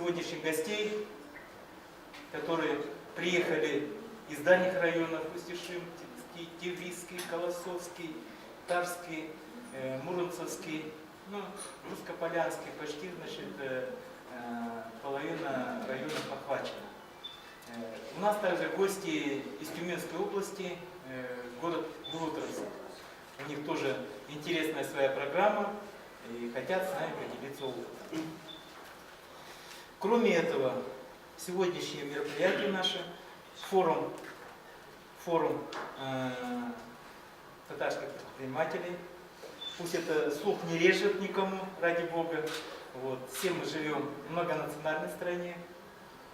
сегодняшних гостей, которые приехали из дальних районов: Устюжим, Тиврийский, Колосовский, Тарский, Муромцевский, ну, Русско-Полянский, почти, значит, половина районов охвачена. У нас также гости из Тюменской области, город Глутровск. У них тоже интересная своя программа и хотят с нами поделиться опытом. Кроме этого, сегодняшнее мероприятие наше, форум татарских предпринимателей. Пусть это слух не режет никому, ради Бога. Вот. Все мы живем в многонациональной стране,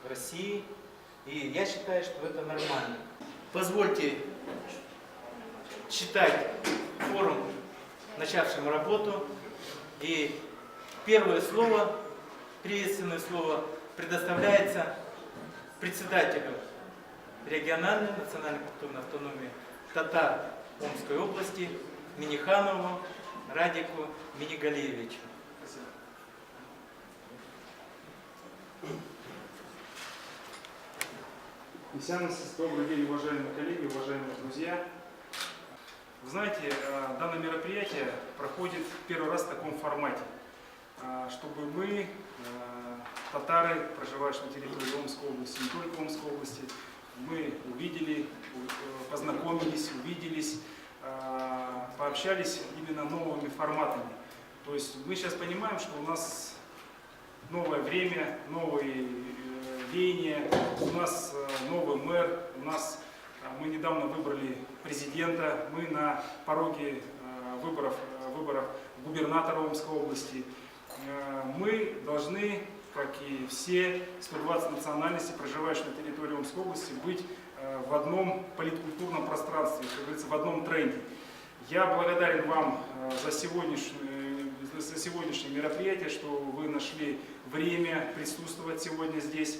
в России. И я считаю, что это нормально. Позвольте считать форум, начавшим работу. И первое слово, приветственное слово, предоставляется председателю региональной национальной культурной автономии татар Омской области Миниханову Радику Минигалиевичу. Добрый день, уважаемые коллеги, уважаемые друзья. Вы знаете, данное мероприятие проходит первый раз в таком формате, чтобы мы, татары, проживающие на территории Омской области, не только Омской области, мы увидели, познакомились, увиделись, пообщались именно новыми форматами. То есть мы сейчас понимаем, что у нас новое время, новые веяния, у нас новый мэр, мы недавно выбрали президента, мы на пороге выборов губернатора Омской области. Мы должны, как и все 120 национальностей, проживающие на территории Омской области, быть в одном политкультурном пространстве, как говорится, в одном тренде. Я благодарен вам за сегодняшнее мероприятие, что вы нашли время присутствовать сегодня здесь.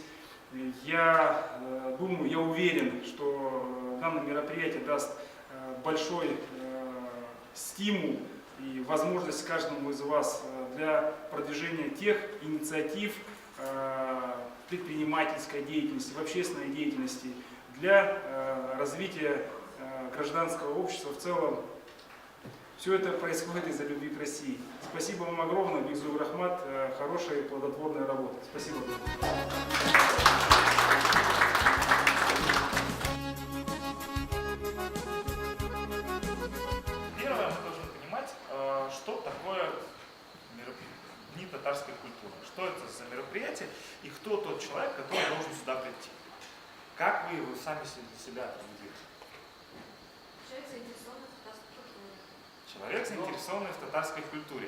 Я думаю, я уверен, что данное мероприятие даст большой стимул и возможность каждому из вас для продвижения тех инициатив предпринимательской деятельности, в общественной деятельности, для развития гражданского общества в целом. Все это происходит из-за любви к России. Спасибо вам огромное, Бигзур Рахмат, хорошая и плодотворная работа. Спасибо. Первое, мы должны понимать, что такое Дни татарской культуры. Что это за мероприятие и кто тот человек, который должен сюда прийти. Как вы его сами для себя определите? Человек, заинтересованный в татарской культуре.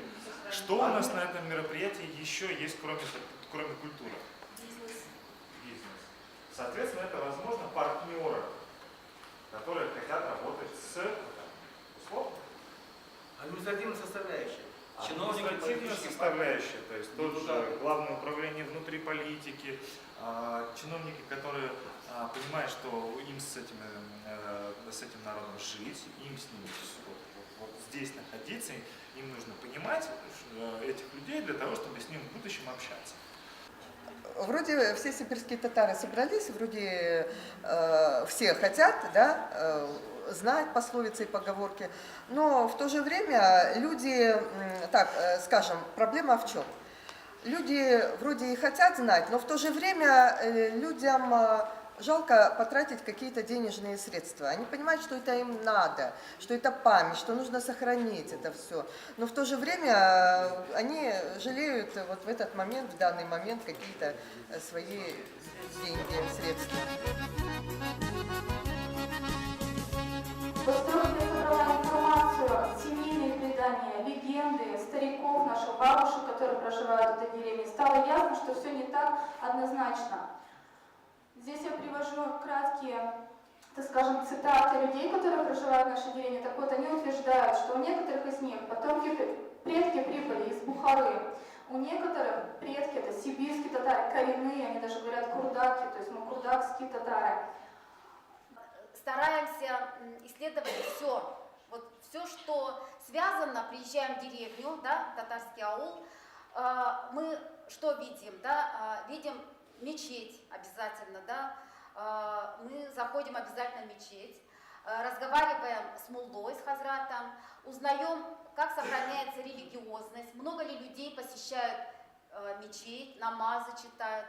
Что у нас на этом мероприятии еще есть, кроме культуры? Бизнес. Соответственно, это, возможно, партнеры, которые хотят работать с условно. Административная составляющая. Административная составляющая, то есть тот же Главное управление внутри политики, чиновники, которые понимают, что им с этим народом жить, им с ними вот здесь находиться, им нужно понимать этих людей для того, чтобы с ним в будущем общаться. Вроде все сибирские татары собрались, вроде все хотят, да, знать пословицы и поговорки, но в то же время люди, так скажем, проблема в чем? Люди вроде и хотят знать, но в то же время людям жалко потратить какие-то денежные средства. Они понимают, что это им надо, что это память, что нужно сохранить это все. Но в то же время они жалеют вот в этот момент, в данный момент какие-то свои деньги, средства. Построить собрала информацию, семейные предания, легенды, стариков, наших бабушек, которые проживают в этой деревне. Стало ясно, что все не так однозначно. Здесь я привожу краткие, так скажем, цитаты людей, которые проживают в нашей деревне. Так вот, они утверждают, что у некоторых из них предки прибыли из Бухары, у некоторых предки это сибирские татары, коренные, они даже говорят курдаки, то есть мы курдакские татары. Стараемся исследовать все, что связано, приезжаем в деревню, да, татарский аул, мы что видим, да? Видим мечеть обязательно, да? Мы заходим обязательно в мечеть, разговариваем с муллой, с хазратом, узнаем, как сохраняется религиозность, много ли людей посещают мечеть, намазы читают,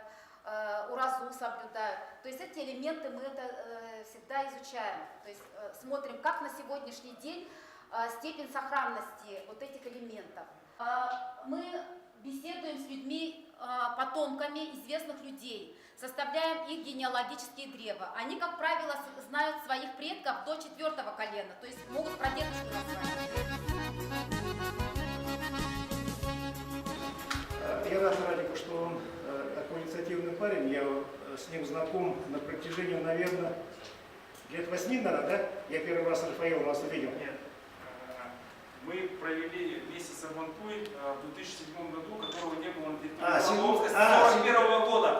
уразу соблюдают. То есть эти элементы мы это всегда изучаем, то есть смотрим, как на сегодняшний день степень сохранности вот этих элементов. Мы беседуем с людьми, потомками известных людей, составляем их генеалогические древа. Они, как правило, знают своих предков до 4-го колена, то есть могут прадедушку назвать. Я рад, Радику, что он такой инициативный парень. Я с ним знаком на протяжении, наверное, лет 8, наверное, да? Я первый раз Рафаэла вас увидел. Нет. Мы провели месяц Сабантуй в 2007 году, которого не было на территории Волновска с 1941 года.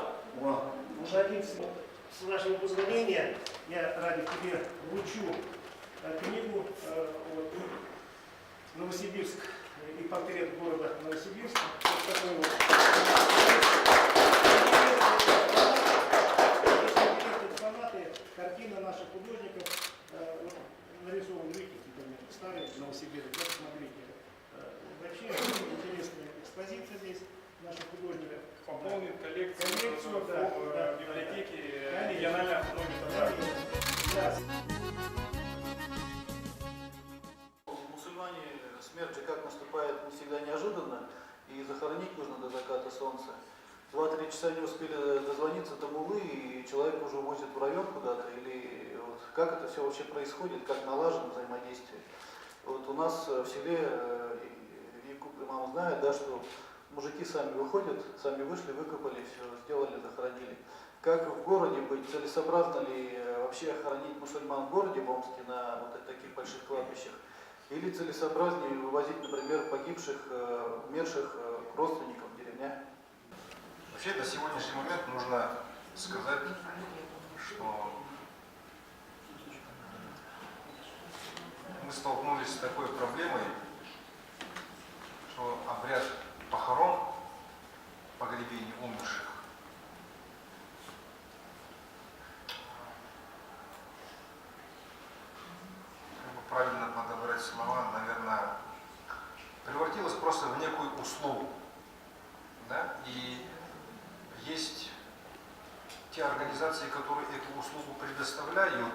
Уже 11, с вашего позволения, я, Ради, тебе вручу книгу вот, «Новосибирск» и портрет города Новосибирска. Вот такой вот. Экспонаты, картина наших художников, вот, нарисован Витязь, например, старый Новосибирск, да, смотрите. Вообще интересная экспозиция здесь наших художников. Пополнит коллекцию да, в библиотеке региональной автономии Татарстана. Мусульмане смерть же как наступает не всегда неожиданно, и захоронить нужно до заката солнца. 2-3 часа не успели дозвониться до муллы, и человек уже увозят в район куда-то, или вот, как это все вообще происходит, как налажено взаимодействие. Вот у нас в селе, Якуб имам знает, да, что мужики сами выходят, сами вышли, выкопали, все сделали, захоронили. Как в городе быть, целесообразно ли вообще хоронить мусульман в городе, в Омске, на вот таких больших кладбищах? Или целесообразнее вывозить, например, погибших, умерших к родственникам в деревнях? Вообще, на сегодняшний момент нужно сказать, что мы столкнулись с такой проблемой, что обряд похорон, погребения умерших, как бы правильно подобрать слова, наверное, превратилось просто в некую услугу. Да? И есть те организации, которые эту услугу предоставляют,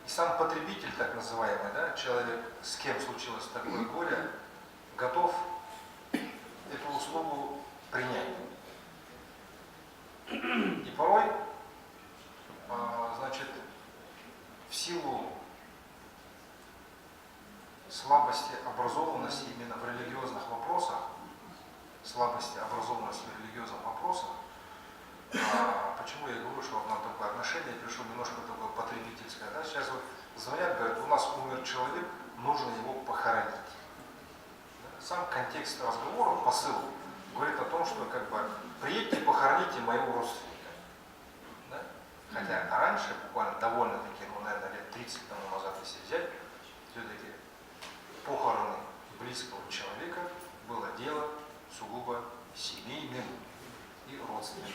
и сам потребитель, так называемый, да, человек, с кем случилось такое горе, готов эту услугу принять. И порой, значит, в силу слабости образованности именно в религиозных вопросах, почему я говорю, что нам такое отношение, пришел немножко такое потребительское, да? Сейчас вот звонят, говорят, у нас умер человек, нужно его похоронить. Да? Сам контекст разговора, посыл, говорит о том, что как бы приедьте, похороните моего родственника. Да? Хотя раньше, буквально довольно-таки, ну, наверное, лет 30 тому назад, если взять, все-таки похороны близкого человека было дело сугубо семейным и родственным.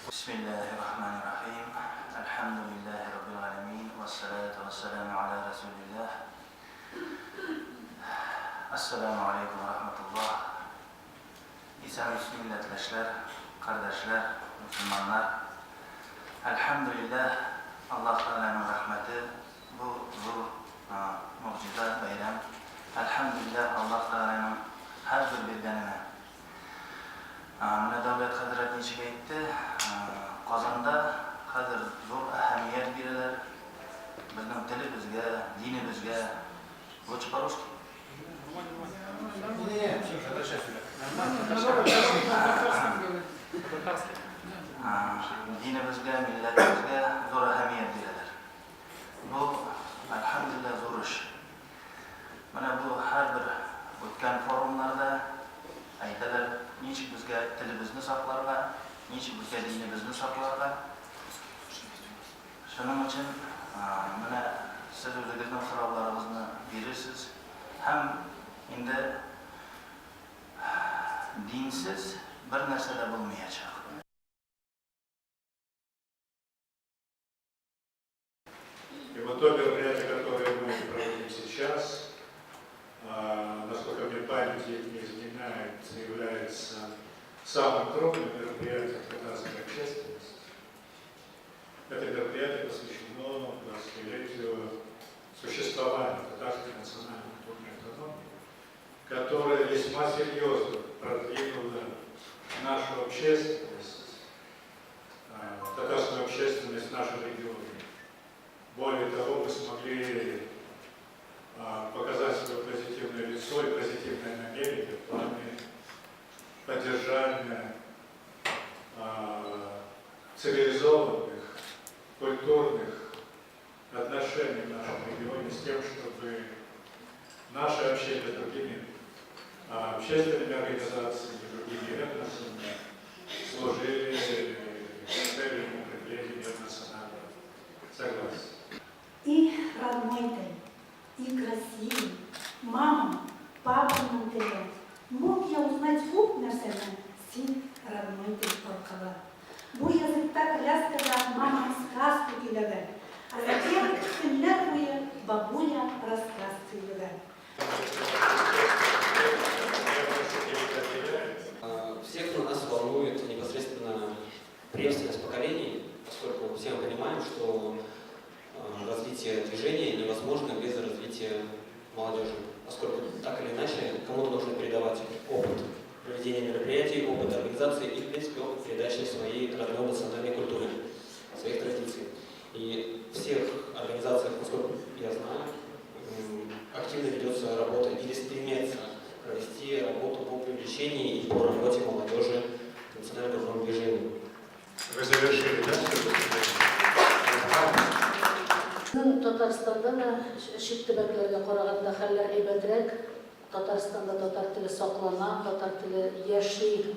Бисмиллахир-рахманир-рахим. Альхамдулиллахи раббил аламин. Вассалату вассаламу аля расулиллах. Assalamu alaikum wa rahmatullah. İsa'nın milletleşler, kardeşler, Müslümanlar. Elhamdülillah Allah Teala'nın rahmeti bu zor mucize bayram. Elhamdülillah Allah Teala'nın her bir bilgenine. Mine devlet Hazret Neçi'ye gitti. Kazanda hazır zor ahamiyet biriler. Bizim televizge, dinimizge. Лучше по-русски? Нет, это сейчас. Dinimizge, milletimizge zor ahamiyet biriler. Bu elhamdülillah zor iş. Mana bu her bir o'tgan forumlarda aytadilar, nechuk bizga tilimizni saqlarga, nechuk bizga dinimizni saqlarga. Shuning uchun mana siz o'zingizning so'rovlaringizni berasiz. Ham endi dinsiz bir narsa da bo'lmayacak. И вот то мероприятие, которое мы проводим сейчас, насколько мне память не изменяет, является самым крупным мероприятием татарской общественности. Это мероприятие посвящено 20-летию существования татарской национальной культурной автономии, которая весьма серьезно продвинула нашу общественность, татарскую общественность в нашем регионе. Более того, мы смогли показать свое позитивное лицо и позитивное намерение в плане поддержания цивилизованных, культурных отношений в нашем регионе с тем, чтобы наше общение с другими общественными организациями, другими этносами служили целью укрепления межнационального согласия. И родной ты, и красивый, мама, папа Монтеле. Мог я узнать хуп на себе, син родной ты Поркала. Bu yazıkta Kляскада мама сказку söyledi. А затем günler boyu бабуля рассказ söyledi. Всех нас волнует непосредственно преемственность поколений, поскольку все мы понимаем, что развитие движения невозможно без развития молодежи, поскольку так или иначе кому-то нужно передавать опыт проведения мероприятий, опыт организации и, в принципе, опыт передачи своей родной национальной культуры, своих традиций. И в всех организациях, насколько я знаю, активно ведется работа или стремится провести работу по привлечению и по работе молодежи в национально-культурном движении. Вы завершили, да? Татарстанда да шит төбәкләргә караганда хәлләр әйбәтрәк. Татарстанда татар теле саклана, татар теле яши.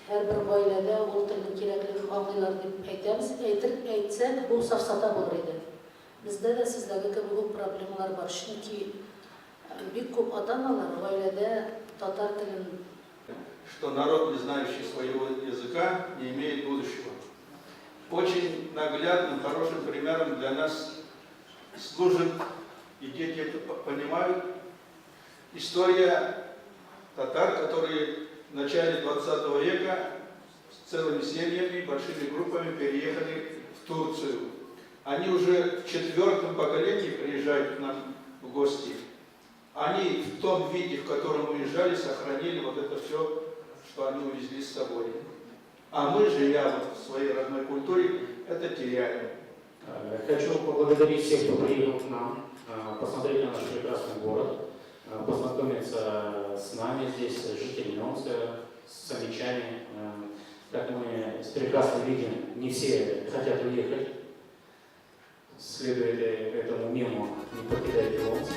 Һәрбер гаиләдә ул телнең кирәклеген аңлыйлар дип әйтәбез. Әйтсәк, бу сафсата булыр иде. Бездә дә сездәге кебек үк проблемалар бар. Чөнки бик күп ата-аналар гаиләдә татар телен что народ, не знающий своего языка, не имеет будущего. Очень наглядным, хорошим примером для нас служит, и дети это понимают, история татар, которые в начале 20 века с целыми семьями, большими группами переехали в Турцию. Они уже в 4-м поколении приезжают к нам в гости. Они в том виде, в котором уезжали, сохранили вот это все, что они увезли с собой. А мы, живя вот в своей родной культуре, это теряем. Хочу поблагодарить всех, кто приехал к нам, посмотреть на наш прекрасный город, познакомиться с нами здесь, с жителями Нонца, с сомичами. Как мы прекрасно видим, не все хотят уехать. Следуя этому мему, не покидайте Нонц.